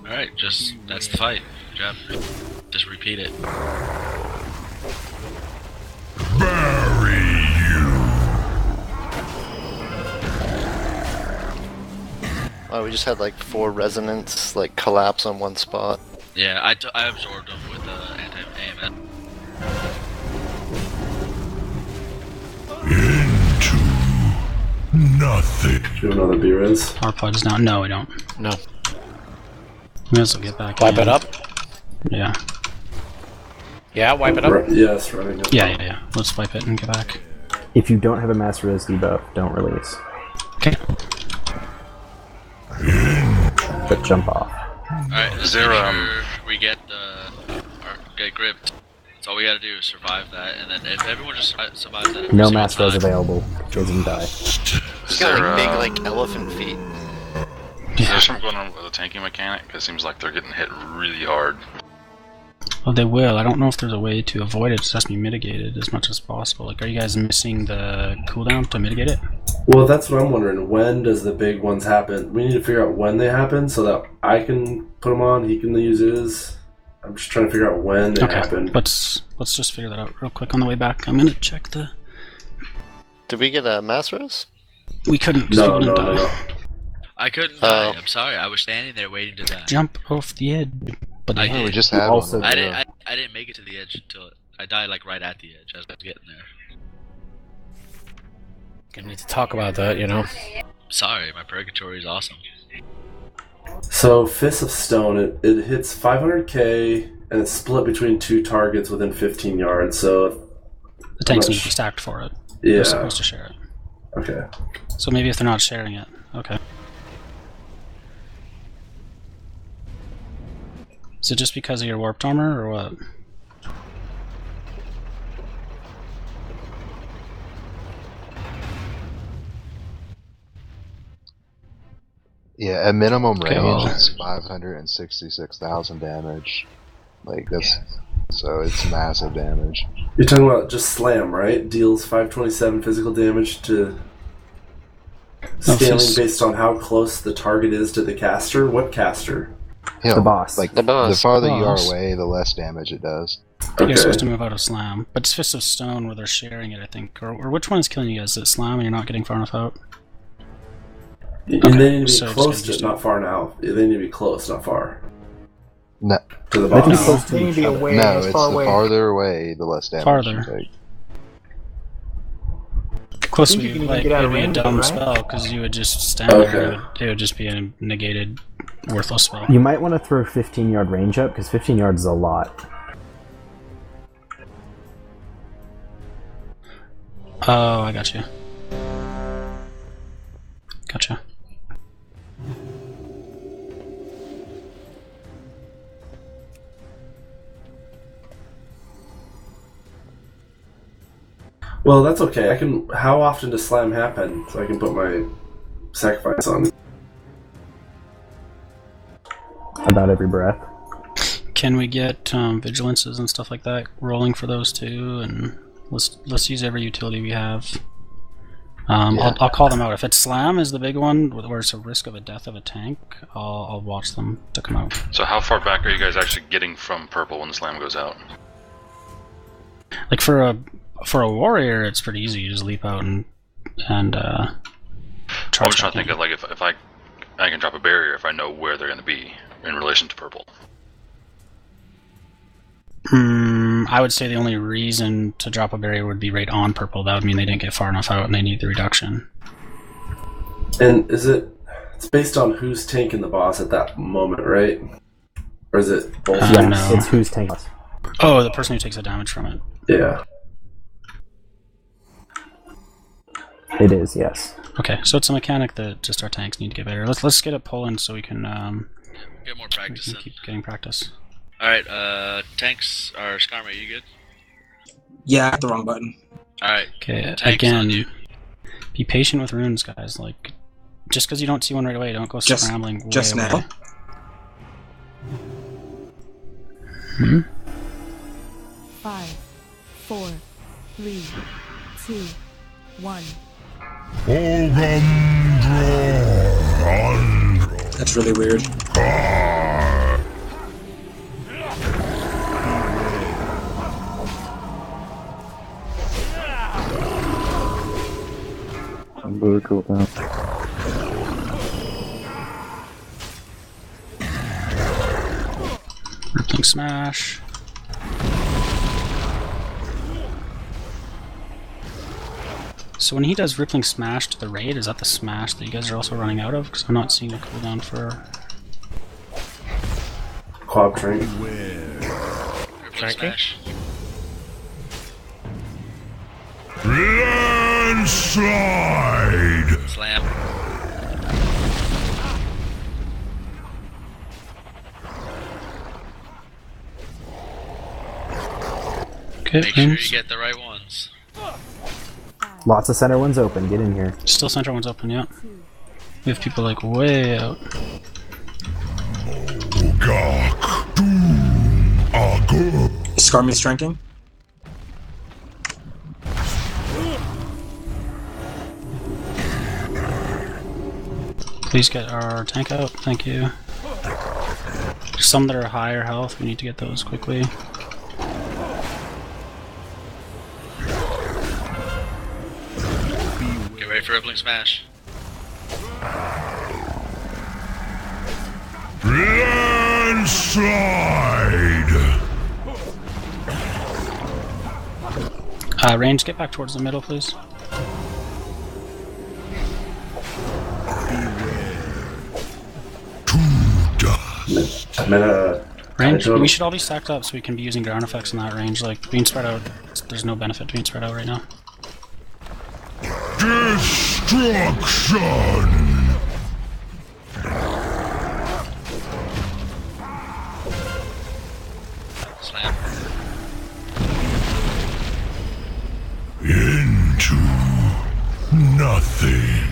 Alright, that's the fight. Good job. Just repeat it. Oh, we just had like 4 resonance collapse on one spot. Yeah, I absorbed them with anti-AMS. Nothing. Do another B-res? Power plug is down. No, we don't. No. We also get back. Wipe it up? Yeah. Yeah, wipe it up? Yes, running up. Yeah. Let's wipe it and get back. If you don't have a Master Res debuff, don't release. Okay. But jump off. Alright, Is there, we get gripped. That's all we gotta do is survive that, and then if everyone just survives that... No Master Res available. Doesn't die. It's got big elephant feet. Is there something going on with the tanking mechanic? It seems like they're getting hit really hard. Well, they will. I don't know if there's a way to avoid it. It just has to be mitigated as much as possible. Are you guys missing the cooldown to mitigate it? Well, that's what I'm wondering. When does the big ones happen? We need to figure out when they happen so that I can put them on, he can use his. I'm just trying to figure out when they happen. Let's just figure that out real quick on the way back. I'm gonna check the... Did we get a Masteros? We couldn't. No. I couldn't die. I'm sorry. I was standing there waiting to die. Jump off the edge. But I did. We just had one. I didn't make it to the edge until I died right at the edge as I was getting there. Gonna need to talk about that, you know. Sorry, my purgatory is awesome. So, Fist of Stone, it hits 500k and it's split between 2 targets within 15 yards, so... The tanks need to be stacked for it. Yeah. They're supposed to share it. Okay. So maybe if they're not sharing it. Okay. Is it just because of your warped armor, or what? Yeah, at minimum range, it's 566,000 damage. So it's massive damage. You're talking about just slam, right? Deals 527 physical damage to scaling based on how close the target is to the caster. What caster? The boss. The farther you are away, the less damage it does. Okay. You're supposed to move out of slam, but it's Fist of Stone where they're sharing it, I think. Or which one is killing you guys? Is it slam and you're not getting far enough out? And they need to be close, just not far now. They need to be close, not far. No. To the boss. They need to be away. No, it's far the away. farther away, the less damage Farther. you take. Close I think would you be can like, get out it of would be a range, dumb right? spell, because you would just stand there. It would just be a negated, worthless spell. You might want to throw 15-yard range up, because 15 yards is a lot. Oh, I got you. Gotcha. Well, that's okay. I can. How often does slam happen so I can put my sacrifice on? About every breath. Can we get vigilances and stuff like that rolling for those two? And let's use every utility we have. I'll call them out. If it's slam is the big one, where it's a risk of a death of a tank, I'll watch them to come out. So how far back are you guys actually getting from purple when the slam goes out? Like for a warrior, it's pretty easy. You just leap out and I'm just trying to think of like if I can drop a barrier if I know where they're going to be in relation to purple. I would say the only reason to drop a barrier would be right on purple. That would mean they didn't get far enough out and they need the reduction. And it's based on who's tanking the boss at that moment, right? Or is it both? No. It's who's tanking. Oh, the person who takes the damage from it. Yeah. It is, yes. Okay, so it's a mechanic that just our tanks need to get better. Let's get it pulling so we can get more practice. Keep getting practice. Alright, tanks are Skarma, you good? Yeah, I hit the wrong button. Alright. Okay, again, be patient with runes, guys. Like, just because you don't see one right away, don't go scrambling just way now. Away. 5, 4, 3, 2, 1. That's really weird. I'm very cool now. Rippling smash. So when he does rippling smash to the raid, is that the smash that you guys are also running out of? Because I'm not seeing a cooldown for Quab Trank. Smash. Landslide! Slam. Okay, make sure you get the right ones. Lots of center ones open. Get in here. Still center one's open, yeah. We have people like way out. Skarmy strengking. Please get our tank out, thank you. There's some that are higher health, we need to get those quickly. Get ready for rippling smash. Landslide! Range, get back towards the middle, please. Range, we should all be stacked up so we can be using ground effects in that range. Like, being spread out, there's no benefit to being spread out right now. Destruction! Slam. Into nothing.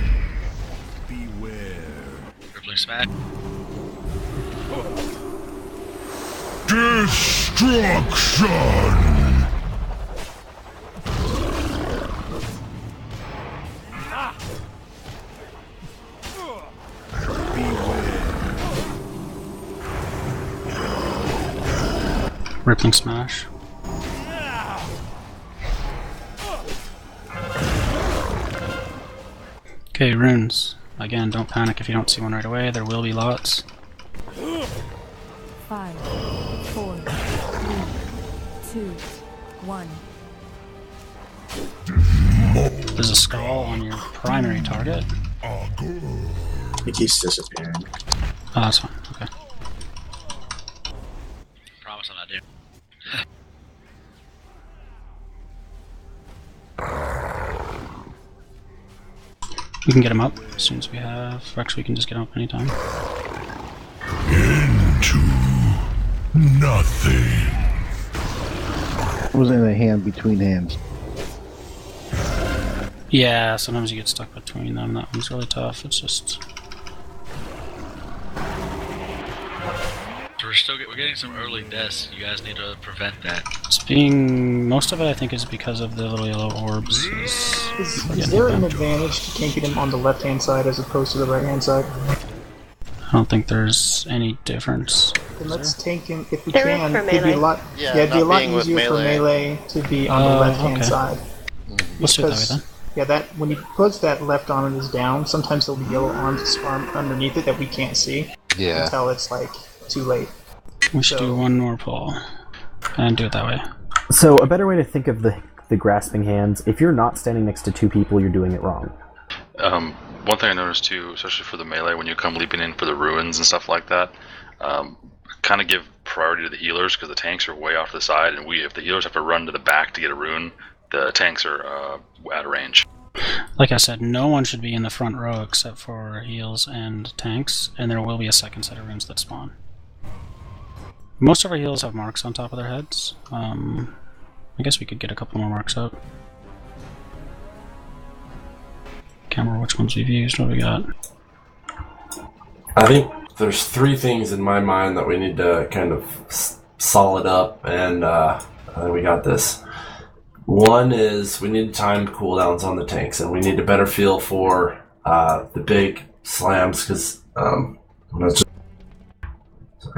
Rippling smash. Destruction! Rippling smash. Okay, runes. Again, don't panic if you don't see one right away. There will be lots. 5, 4, 3, 2, 1. There's a skull on your primary target. It keeps disappearing. Oh, that's fine. Okay. Promise I'm not doing. We can get him up as soon as we have. Actually, we can just get him up anytime. Into nothing. It was in a hand between hands. Yeah, sometimes you get stuck between them. That one's really tough. It's just... So we're getting some early deaths. You guys need to prevent that. Most of it, I think, is because of the little yellow orbs. Is there an advantage to tanking them on the left-hand side as opposed to the right-hand side? I don't think there's any difference. Then let's tank him if we There is can. for It'd be a melee. lot. Yeah, it'd be a not lot being with easier for melee to be on the left-hand okay. side. Let's do it that way then. Yeah, that when he puts that left arm is down, sometimes there'll be yellow arms underneath it that we can't see. Yeah. Until it's like too late. We should do one more pull and do it that way. So a better way to think of the grasping hands, if you're not standing next to two people, you're doing it wrong. One thing I noticed too, especially for the melee, when you come leaping in for the ruins and stuff like that, kind of give priority to the healers because the tanks are way off to the side, and if the healers have to run to the back to get a rune, the tanks are out of range. Like I said, no one should be in the front row except for heals and tanks, and there will be a second set of runes that spawn. Most of our heals have marks on top of their heads. I guess we could get a couple more marks out. Can't remember which ones we've used. What do we got? I think there's three things in my mind that we need to kind of solid up, and I think we got this. One is we need timed cooldowns on the tanks, and we need a better feel for the big slams, because sorry,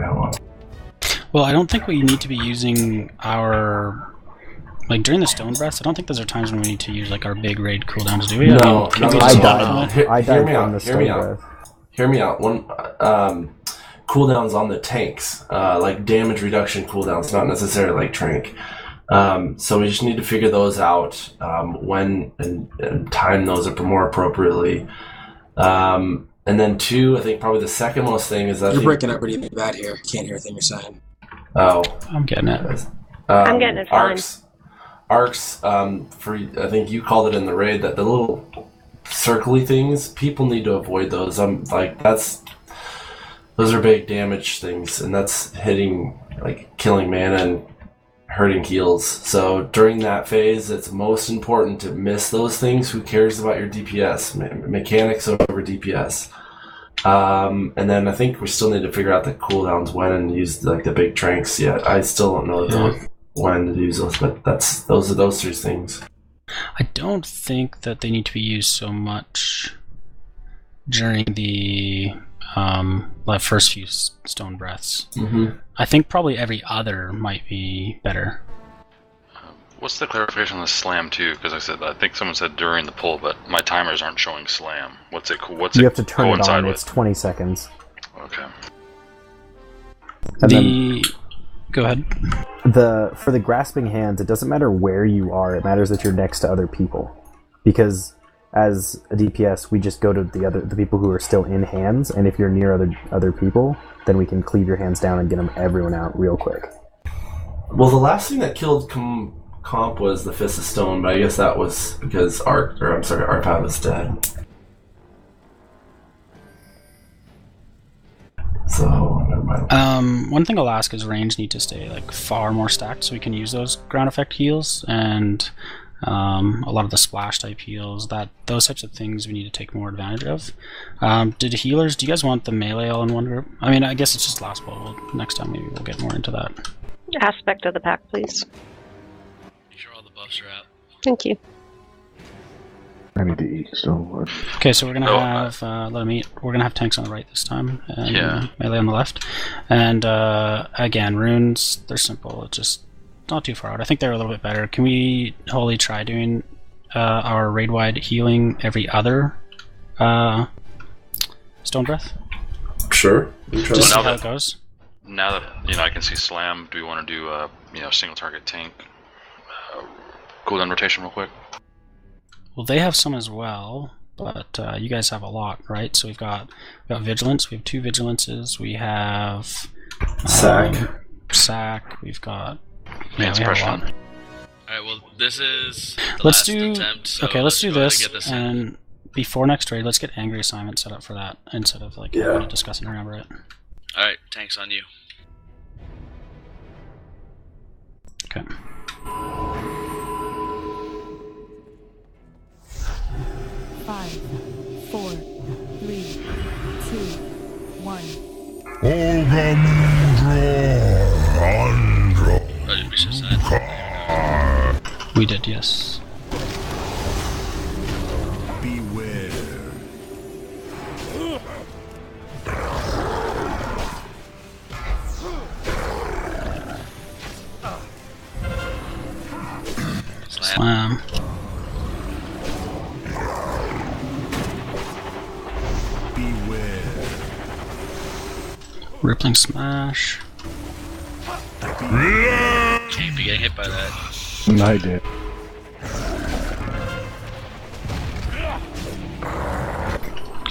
hold on. Well, I don't think we need to be using our... Like, during the stone breaths, I don't think those are times when we need to use, like, our big raid cooldowns, do we? No, I died from the stone breath. Hear me out. One, cooldowns on the tanks, like damage reduction cooldowns, not necessarily like trank. So we just need to figure those out when and time those up more appropriately. And then two, I think probably the second most thing is that you're breaking up pretty bad here. Can't hear a thing you're saying. Oh, I'm getting it. I'm getting it fine. Arcs, for I think you called it in the raid that the little circly things, people need to avoid those. Those are big damage things, and that's hitting, like, killing mana and hurting heals. So during that phase, it's most important to miss those things. Who cares about your DPS? Mechanics over DPS. And then I think we still need to figure out the cooldowns when and use like the big tranks yet. I still don't know when to use those, but those are those three things. I don't think that they need to be used so much during the like first few stone breaths. Mm-hmm. I think probably every other might be better. What's the clarification on the slam too? Because I think someone said during the pull, but my timers aren't showing slam. What's it? You have to turn it on. It's 20 seconds. Okay. And go ahead. For the grasping hands, it doesn't matter where you are. It matters that you're next to other people, because as a DPS, we just go to the people who are still in hands, and if you're near other people, then we can cleave your hands down and get everyone out real quick. Well, the last thing that killed Comp was the Fist of Stone, but I guess that was because Arpad was dead. So, never mind. One thing I'll ask is range need to stay like far more stacked so we can use those ground effect heals and a lot of the splash type heals. Those types of things we need to take more advantage of. Do you guys want the melee all in one group? I mean, I guess it's just last pull. Next time maybe we'll get more into that. Aspect of the pack, please. Make sure all the buffs are out. Thank you. I need to eat so. Okay, so we're gonna have let him eat. We're gonna have tanks on the right this time, and melee on the left. And again, runes, they're simple. It's just not too far out. I think they're a little bit better. Can we wholly try doing our raid wide healing every other stone breath? Sure. Just see how it goes. Now that I can see slam, do we want to do single target tank cooldown rotation real quick? Well, they have some as well, but you guys have a lot, right? So we've got vigilance. We have 2 vigilances. We have sack. We've got we have a lot. Alright, well, this is the Let's last attempt. So let's do this, get this and before next raid, let's get angry assignment set up for that instead of discussing remember it. Alright, tanks on you. Okay. 5, 4, 3, 2, 1. We did, yes. Beware. Slam. Beware. Rippling smash. Can't be getting hit by that. I did.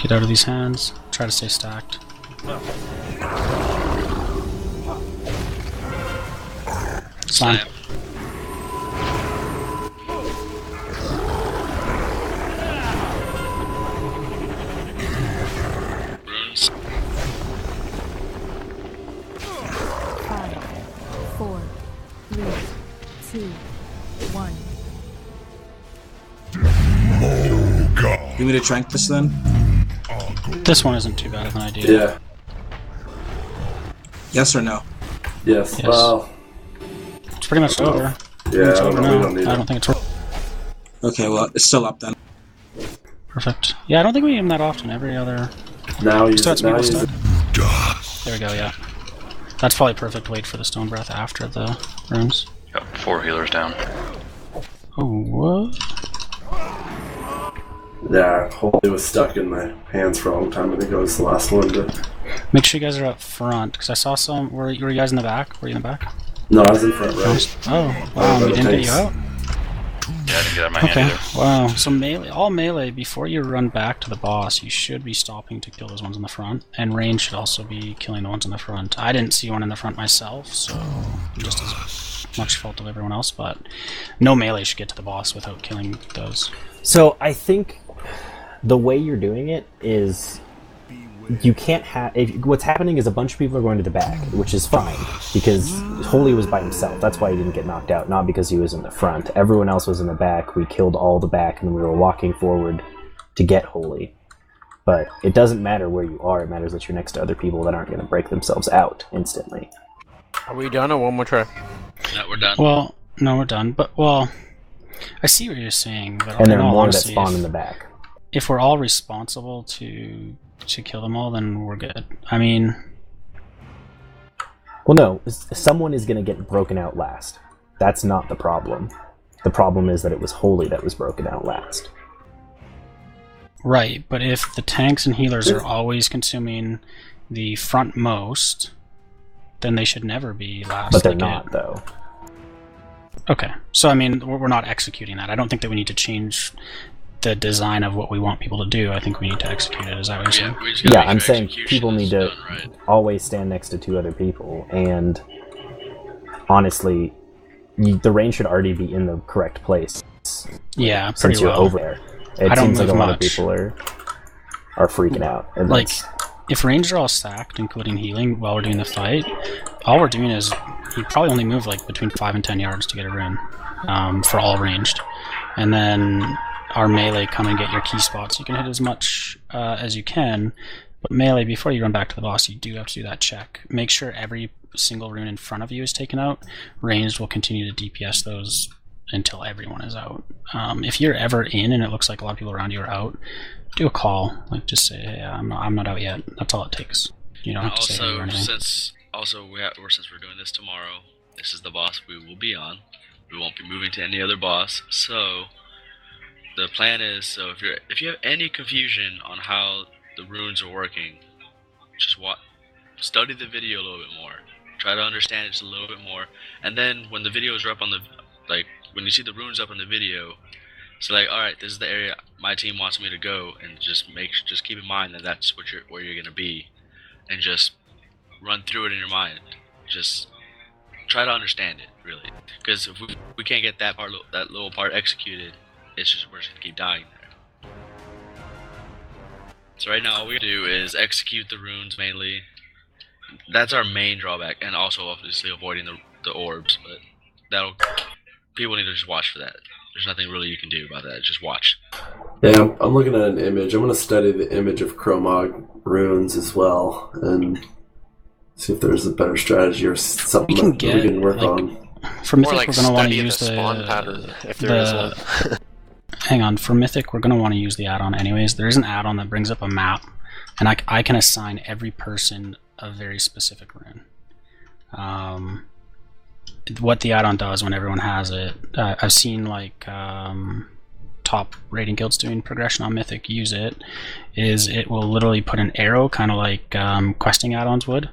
Get out of these hands. Try to stay stacked. Slam. Runes. 5, 4, 3, 2, 1. You want me to trank this then? This one isn't too bad of an idea. Yeah. Yes or no? Yes. Yes. Well. It's pretty much over. Yeah, It's over we now. don't need I it. don't think it's over. Okay, well, it's still up then. Perfect. Yeah, I don't think we use them that often. Every other. Now you Starts now people use start. it. There we go. Yeah. That's probably perfect weight for the stone breath after the runes. Got 4 healers down. Oh, what? Yeah, Holy was stuck in my hands for a long time. I think it was the last one to. Make sure you guys are up front, because I saw some. Were you guys in the back? Were you in the back? No, I was in front, right? Oh, wow, we didn't get you out? Yeah, I didn't get out of my hand Okay, either. wow. So melee, all melee, before you run back to the boss, you should be stopping to kill those ones in the front, and range should also be killing the ones in the front. I didn't see one in the front myself, so I'm just as much fault of everyone else, but no melee should get to the boss without killing those. So I think the way you're doing it is you can't have. What's happening is a bunch of people are going to the back, which is fine because Holy was by himself. That's why he didn't get knocked out, not because he was in the front. Everyone else was in the back. We killed all the back, and we were walking forward to get Holy. But it doesn't matter where you are. It matters that you're next to other people that aren't going to break themselves out instantly. Are we done or one more try? No, we're done. Well, no, we're done. But well, I see what you're saying. But And there in are all more honesty, that spawn in the back. if we're all responsible to kill them all, then we're good. I mean, well, no, someone is going to get broken out last. That's not the problem. The problem is that it was Holy that was broken out last. right, but if the tanks and healers are always consuming the frontmost, then they should never be last. But they're Like, not, though. Okay, so I mean, we're not executing that. I don't think that we need to change the design of what we want people to do. I think we need to execute it. Is that what you're saying? Yeah, I'm saying people need to always stand next to 2 other people, and honestly, the range should already be in the correct place. Yeah, since pretty you're well. over there. It I don't seems like a move lot of much. people are freaking out. And Like, that's- if range are all stacked, including healing, while we're doing the fight, all we're doing is you probably only move like between 5 and 10 yards to get a rune for all ranged, and then our melee come and get your key spots. You can hit as much as you can, but melee, before you run back to the boss, you do have to do that check. Make sure every single rune in front of you is taken out. Ranged will continue to DPS those until everyone is out. If you're ever in and it looks like a lot of people around you are out, do a call. Like, just say, hey, I'm not out yet. That's all it takes. You don't have to say hey or anything. Since we're doing this tomorrow, this is the boss we will be on. We won't be moving to any other boss. So the plan is, so if you have any confusion on how the runes are working, just study the video a little bit more. Try to understand it just a little bit more, and then when the videos are up on the when you see the runes up on the video, so all right, this is the area my team wants me to go, and just keep in mind that that's where you're gonna be, and just run through it in your mind. Just try to understand it, really, because if we can't get that little part executed, we're just gonna keep dying there. So right now all we do is execute the runes mainly. That's our main drawback, and also obviously avoiding the orbs, but people need to just watch for that. There's nothing really you can do about that. Just watch. Yeah, I'm looking at an image. I'm going to study the image of Chromog runes as well and see if there's a better strategy or something we can that we can work like, on. For Mythic, like we're going to want to use the spawn pattern, if there is one. Hang on, for Mythic, we're going to want to use the add-on anyways. There is an add-on that brings up a map, and I can assign every person a very specific rune. What the add-on does when everyone has it, I've seen like top rating guilds doing progression on Mythic use it, is it will literally put an arrow, kind of like questing add-ons would,